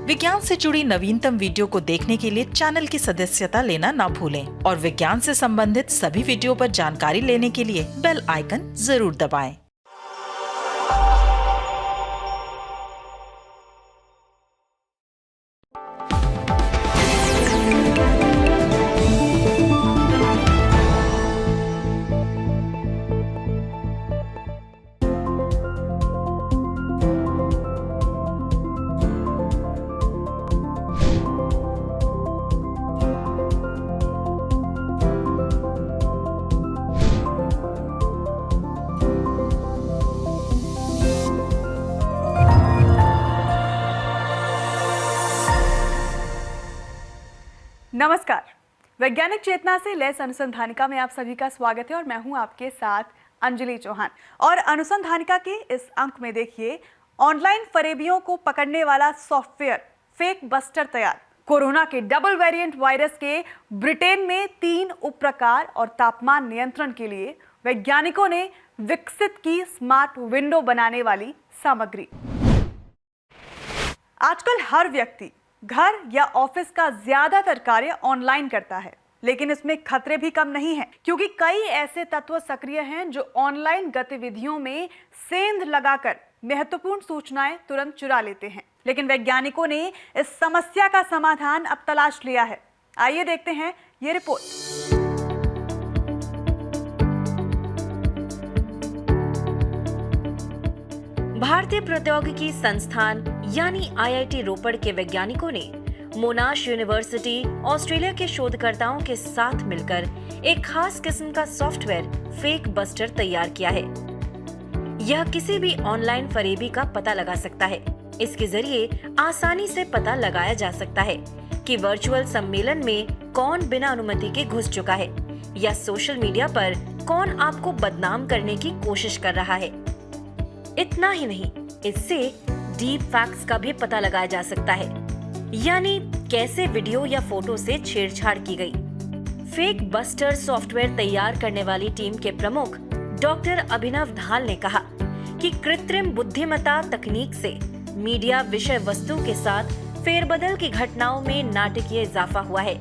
विज्ञान से जुड़ी नवीनतम वीडियो को देखने के लिए चैनल की सदस्यता लेना ना भूलें और विज्ञान से संबंधित सभी वीडियो पर जानकारी लेने के लिए बेल आइकन जरूर दबाएं। नमस्कार, वैज्ञानिक चेतना से लैस अनुसंधानिका में आप सभी का स्वागत है और मैं हूं आपके साथ अंजलि चौहान। और अनुसंधानिका के इस अंक में देखिए, ऑनलाइन फरेबियों को पकड़ने वाला सॉफ्टवेयर फेक बस्टर तैयार। कोरोना के डबल वेरिएंट वायरस के ब्रिटेन में 3 उपप्रकार और तापमान नियंत्रण के लिए वैज्ञानिकों ने विकसित की स्मार्ट विंडो बनाने वाली सामग्री। आजकल हर व्यक्ति घर या ऑफिस का ज्यादातर कार्य ऑनलाइन करता है, लेकिन इसमें खतरे भी कम नहीं हैं, क्योंकि कई ऐसे तत्व सक्रिय हैं जो ऑनलाइन गतिविधियों में सेंध लगाकर महत्वपूर्ण सूचनाएं तुरंत चुरा लेते हैं। लेकिन वैज्ञानिकों ने इस समस्या का समाधान अब तलाश लिया है। आइए देखते हैं ये रिपोर्ट। भारतीय प्रौद्योगिकी संस्थान यानी IIT रोपड़ के वैज्ञानिकों ने मोनाश यूनिवर्सिटी ऑस्ट्रेलिया के शोधकर्ताओं के साथ मिलकर एक खास किस्म का सॉफ्टवेयर फेक बस्टर तैयार किया है। यह किसी भी ऑनलाइन फरेबी का पता लगा सकता है। इसके जरिए आसानी से पता लगाया जा सकता है कि वर्चुअल सम्मेलन में कौन बिना अनुमति के घुस चुका है या सोशल मीडिया पर कौन आपको बदनाम करने की कोशिश कर रहा है। इतना ही नहीं, इससे डीप फैक्ट्स का भी पता लगाया जा सकता है, यानी कैसे वीडियो या फोटो से छेड़छाड़ की गई। फेक बस्टर सॉफ्टवेयर तैयार करने वाली टीम के प्रमुख डॉक्टर अभिनव धाल ने कहा कि कृत्रिम बुद्धिमत्ता तकनीक से मीडिया विषय वस्तु के साथ फेरबदल की घटनाओं में नाटकीय इजाफा हुआ है।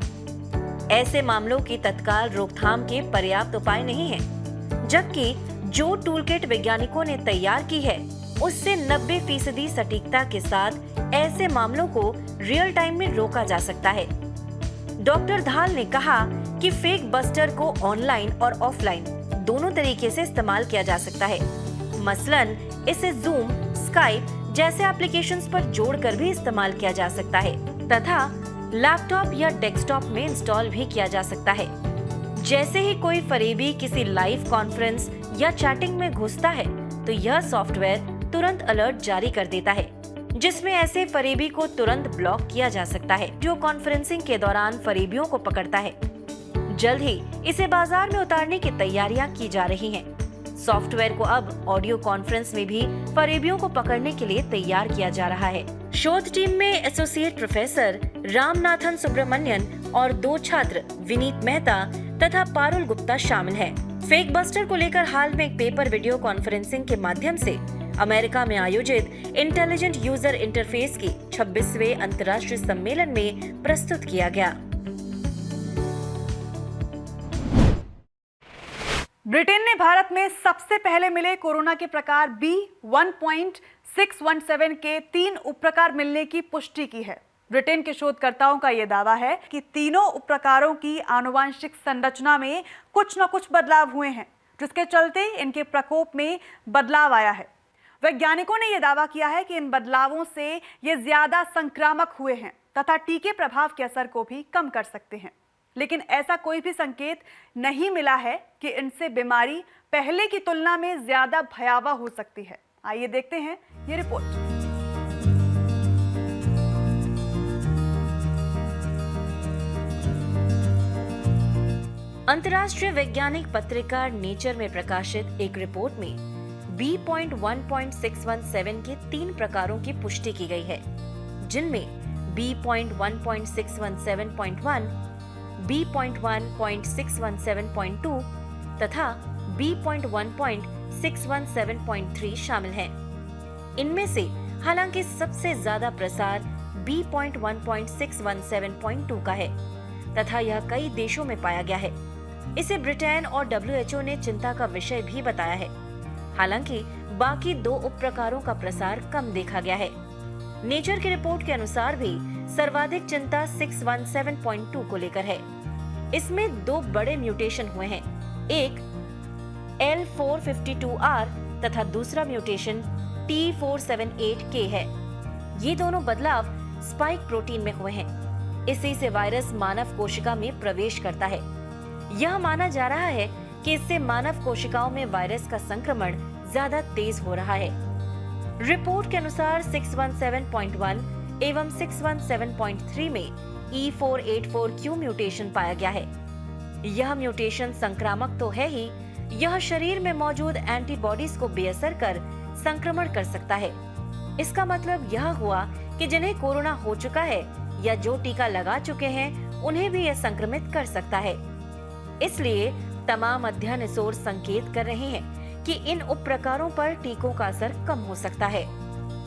ऐसे मामलों की तत्काल रोकथाम के पर्याप्त उपाय नहीं है, जबकि जो टूलकिट वैज्ञानिकों ने तैयार की है उससे 90% सटीकता के साथ ऐसे मामलों को रियल टाइम में रोका जा सकता है। डॉक्टर धाल ने कहा कि फेक बस्टर को ऑनलाइन और ऑफलाइन दोनों तरीके से इस्तेमाल किया जा सकता है। मसलन इसे जूम, स्काइप जैसे एप्लीकेशंस पर जोड़कर भी इस्तेमाल किया जा सकता है तथा लैपटॉप या डेस्कटॉप में इंस्टॉल भी किया जा सकता है। जैसे ही कोई फरेबी किसी लाइव कॉन्फ्रेंस या चैटिंग में घुसता है तो यह सॉफ्टवेयर तुरंत अलर्ट जारी कर देता है, जिसमें ऐसे फरेबी को तुरंत ब्लॉक किया जा सकता है जो कॉन्फ्रेंसिंग के दौरान फरेबियों को पकड़ता है। जल्द ही इसे बाजार में उतारने की तैयारियां की जा रही हैं। सॉफ्टवेयर को अब ऑडियो कॉन्फ्रेंस में भी फरेबियों को पकड़ने के लिए तैयार किया जा रहा है। शोध टीम में एसोसिएट प्रोफेसर रामनाथन सुब्रमण्यन और 2 छात्र विनीत मेहता तथा पारुल गुप्ता शामिल हैं। फेक बस्टर को लेकर हाल में एक पेपर वीडियो कॉन्फ्रेंसिंग के माध्यम से अमेरिका में आयोजित इंटेलिजेंट यूजर इंटरफेस की 26वें अंतर्राष्ट्रीय सम्मेलन में प्रस्तुत किया गया। ब्रिटेन ने भारत में सबसे पहले मिले कोरोना के प्रकार B1.617 के 3 उपप्रकार मिलने की पुष्टि की है। ब्रिटेन के शोधकर्ताओं का यह दावा है कि तीनों उपप्रकारों की आनुवंशिक संरचना में कुछ न कुछ बदलाव हुए हैं, जिसके चलते इनके प्रकोप में बदलाव आया है। वैज्ञानिकों ने यह दावा किया है कि इन बदलावों से ये ज्यादा संक्रामक हुए हैं तथा टीके प्रभाव के असर को भी कम कर सकते हैं। लेकिन ऐसा कोई भी संकेत नहीं मिला है कि इनसे बीमारी पहले की तुलना में ज्यादा भयावह हो सकती है। आइए देखते हैं ये रिपोर्ट। अंतर्राष्ट्रीय वैज्ञानिक पत्रिका नेचर में प्रकाशित एक रिपोर्ट में B.1.617 के 3 प्रकारों की पुष्टि की गई है, जिनमें B.1.617.1, B.1.617.2 तथा B.1.617.3 शामिल हैं। इनमें से हालांकि सबसे ज्यादा प्रसार B.1.617.2 का है तथा यह कई देशों में पाया गया है। इसे ब्रिटेन और WHO ने चिंता का विषय भी बताया है। हालांकि बाकी 2 उपप्रकारों का प्रसार कम देखा गया है। नेचर की रिपोर्ट के अनुसार भी सर्वाधिक चिंता 617.2 को लेकर है। इसमें 2 बड़े म्यूटेशन हुए हैं, एक L452R तथा दूसरा म्यूटेशन T478K है। ये दोनों बदलाव स्पाइक प्रोटीन में हुए हैं। इसी से वायरस मानव कोशिका में प्रवेश करता है। यह माना जा रहा है कि इससे मानव कोशिकाओं में वायरस का संक्रमण ज्यादा तेज हो रहा है। रिपोर्ट के अनुसार 617.1 एवं 617.3 में E484Q म्यूटेशन पाया गया है। यह म्यूटेशन संक्रामक तो है ही, यह शरीर में मौजूद एंटीबॉडीज को बेअसर कर संक्रमण कर सकता है। इसका मतलब यह हुआ कि जिन्हें कोरोना हो चुका है या जो टीका लगा चुके हैं उन्हें भी यह संक्रमित कर सकता है। इसलिए तमाम अध्ययन इस ओर संकेत कर रहे हैं कि इन उपप्रकारों पर टीकों का असर कम हो सकता है।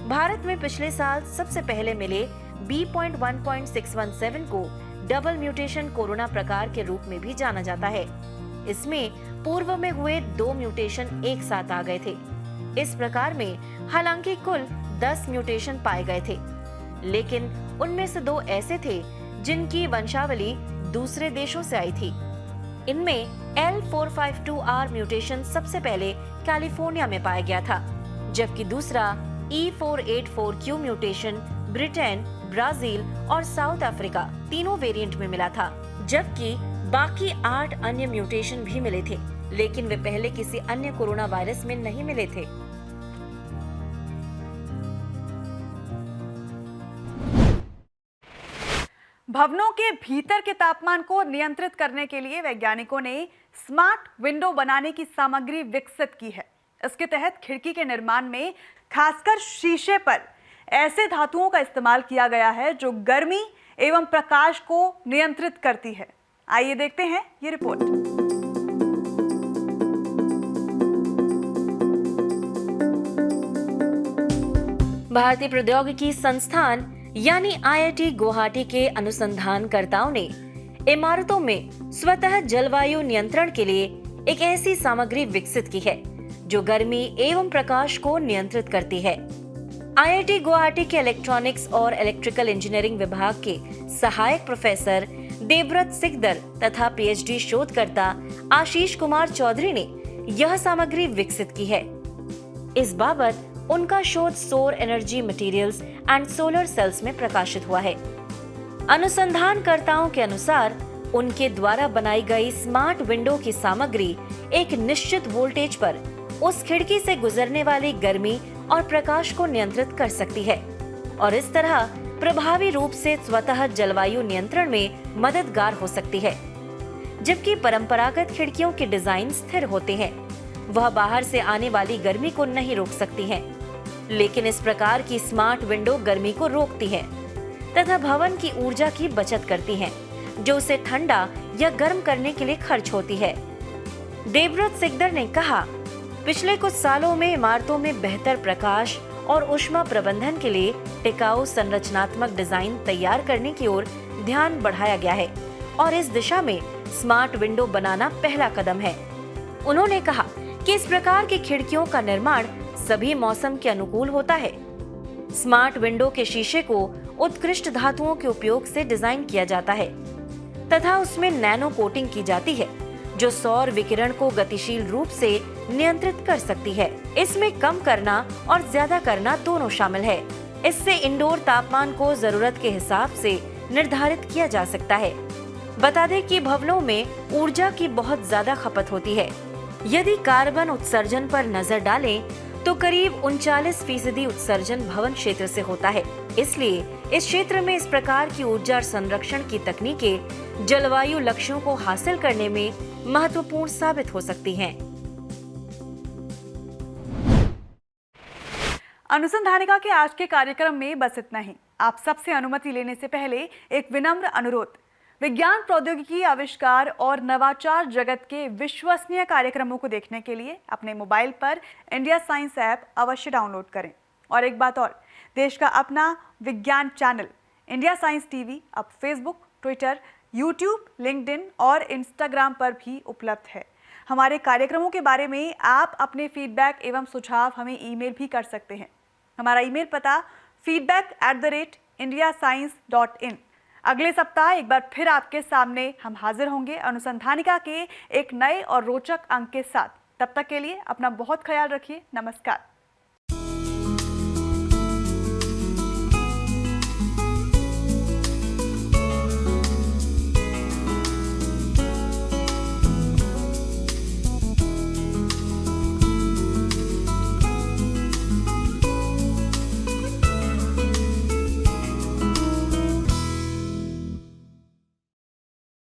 भारत में पिछले साल सबसे पहले मिले B.1.617 को डबल म्यूटेशन कोरोना प्रकार के रूप में भी जाना जाता है। इसमें पूर्व में हुए 2 म्यूटेशन एक साथ आ गए थे। इस प्रकार में हालांकि कुल 10 म्यूटेशन पाए गए थे, लेकिन उनमें से 2 ऐसे थे जिनकी वंशावली दूसरे देशों से आई थी। इनमें L452R म्यूटेशन सबसे पहले कैलिफोर्निया में पाया गया था, जबकि दूसरा E484Q म्यूटेशन ब्रिटेन, ब्राजील और साउथ अफ्रीका तीनों वेरिएंट में मिला था, जबकि बाकी 8 अन्य म्यूटेशन भी मिले थे, लेकिन वे पहले किसी अन्य कोरोना वायरस में नहीं मिले थे। भवनों के भीतर के तापमान को नियंत्रित करने के लिए वैज्ञानिकों ने स्मार्ट विंडो बनाने की सामग्री विकसित की है। इसके तहत खिड़की के निर्माण में खासकर शीशे पर ऐसे धातुओं का इस्तेमाल किया गया है जो गर्मी एवं प्रकाश को नियंत्रित करती है। आइए देखते हैं ये रिपोर्ट। भारतीय प्रौद्योगिकी संस्थान यानी IIT गुवाहाटी के अनुसंधानकर्ताओं ने इमारतों में स्वतः जलवायु नियंत्रण के लिए एक ऐसी सामग्री विकसित की है जो गर्मी एवं प्रकाश को नियंत्रित करती है। IIT गुवाहाटी के इलेक्ट्रॉनिक्स और इलेक्ट्रिकल इंजीनियरिंग विभाग के सहायक प्रोफेसर देवव्रत सिकदर तथा PhD शोधकर्ता आशीष कुमार चौधरी ने यह सामग्री विकसित की है। इस बाबत उनका शोध सौर energy materials and solar cells में प्रकाशित हुआ है। अनुसंधानकर्ताओं के अनुसार उनके द्वारा बनाई गई स्मार्ट विंडो की सामग्री एक निश्चित वोल्टेज पर उस खिड़की से गुजरने वाली गर्मी और प्रकाश को नियंत्रित कर सकती है और इस तरह प्रभावी रूप से स्वतः जलवायु नियंत्रण में मददगार हो सकती है। जबकि परंपरागत खिड़कियों के डिजाइन स्थिर होते हैं, वह बाहर से आने वाली गर्मी को नहीं रोक सकती हैं, लेकिन इस प्रकार की स्मार्ट विंडो गर्मी को रोकती है तथा भवन की ऊर्जा की बचत करती हैं, जो उसे ठंडा या गर्म करने के लिए खर्च होती है। देवव्रत सिकदर ने कहा, पिछले कुछ सालों में इमारतों में बेहतर प्रकाश और ऊष्मा प्रबंधन के लिए टिकाऊ संरचनात्मक डिजाइन तैयार करने की ओर ध्यान बढ़ाया गया है और इस दिशा में स्मार्ट विंडो बनाना पहला कदम है। उन्होंने कहा कि इस प्रकार की खिड़कियों का निर्माण सभी मौसम के अनुकूल होता है। स्मार्ट विंडो के शीशे को उत्कृष्ट धातुओं के उपयोग से डिजाइन किया जाता है तथा उसमें नैनो कोटिंग की जाती है जो सौर विकिरण को गतिशील रूप से नियंत्रित कर सकती है। इसमें कम करना और ज्यादा करना दोनों शामिल है। इससे इंडोर तापमान को जरूरत के हिसाब से निर्धारित किया जा सकता है। बता दें कि भवनों में ऊर्जा की बहुत ज्यादा खपत होती है। यदि कार्बन उत्सर्जन पर नजर डालें तो करीब 39% उत्सर्जन भवन क्षेत्र से होता है। इसलिए इस क्षेत्र में इस प्रकार की ऊर्जा संरक्षण की तकनीकें जलवायु लक्ष्यों को हासिल करने में महत्वपूर्ण साबित हो सकती हैं। अनुसंधानिका के आज के कार्यक्रम में बस इतना ही। आप सबसे अनुमति लेने से पहले एक विनम्र अनुरोध, विज्ञान प्रौद्योगिकी आविष्कार और नवाचार जगत के विश्वसनीय कार्यक्रमों को देखने के लिए अपने मोबाइल पर इंडिया साइंस ऐप अवश्य डाउनलोड करें। और एक बात और, देश का अपना विज्ञान चैनल इंडिया साइंस टीवी अब फेसबुक, ट्विटर, यूट्यूब, लिंक्डइन और इंस्टाग्राम पर भी उपलब्ध है। हमारे कार्यक्रमों के बारे में आप अपने फीडबैक एवं सुझाव हमें ईमेल भी कर सकते हैं। हमारा ईमेल पता feedback@indiascience.in। अगले सप्ताह एक बार फिर आपके सामने हम हाजिर होंगे अनुसंधानिका के एक नए और रोचक अंक के साथ। तब तक के लिए अपना बहुत ख्याल रखिए। नमस्कार।